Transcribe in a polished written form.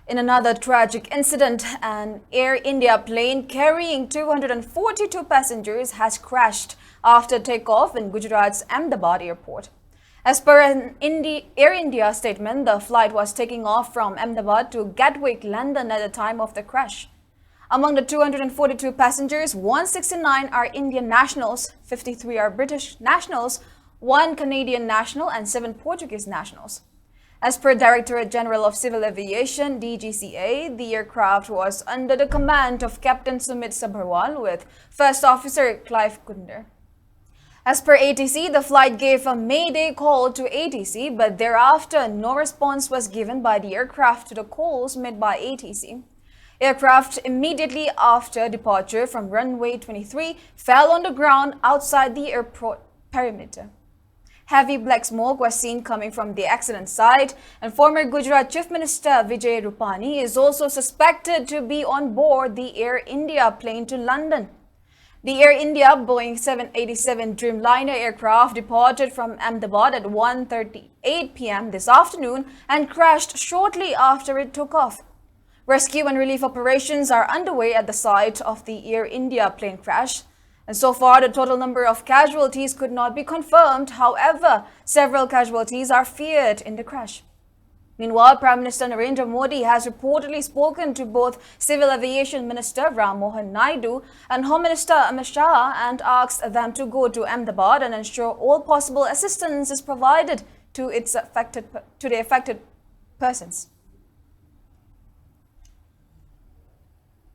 In another tragic incident, an Air India plane carrying 242 passengers has crashed after takeoff in Gujarat's Ahmedabad airport. As per an Air India statement, the flight was taking off from Ahmedabad to Gatwick, London at the time of the crash. Among the 242 passengers, 169 are Indian nationals, 53 are British nationals, 1 Canadian national and 7 Portuguese nationals. As per Directorate General of Civil Aviation (DGCA), the aircraft was under the command of Captain Sumit Sabharwal with First Officer Clive Kunder. As per ATC, the flight gave a mayday call to ATC, but thereafter no response was given by the aircraft to the calls made by ATC. Aircraft immediately after departure from runway 23 fell on the ground outside the airport perimeter. Heavy black smoke was seen coming from the accident site, and former Gujarat Chief Minister Vijay Rupani is also suspected to be on board the Air India plane to London. The Air India Boeing 787 Dreamliner aircraft departed from Ahmedabad at 1:38 p.m. this afternoon and crashed shortly after it took off. Rescue and relief operations are underway at the site of the Air India plane crash. And so far, the total number of casualties could not be confirmed. However, several casualties are feared in the crash. Meanwhile, Prime Minister Narendra Modi has reportedly spoken to both Civil Aviation Minister Ram Mohan Naidu and Home Minister Amit Shah and asked them to go to Ahmedabad and ensure all possible assistance is provided to the affected persons.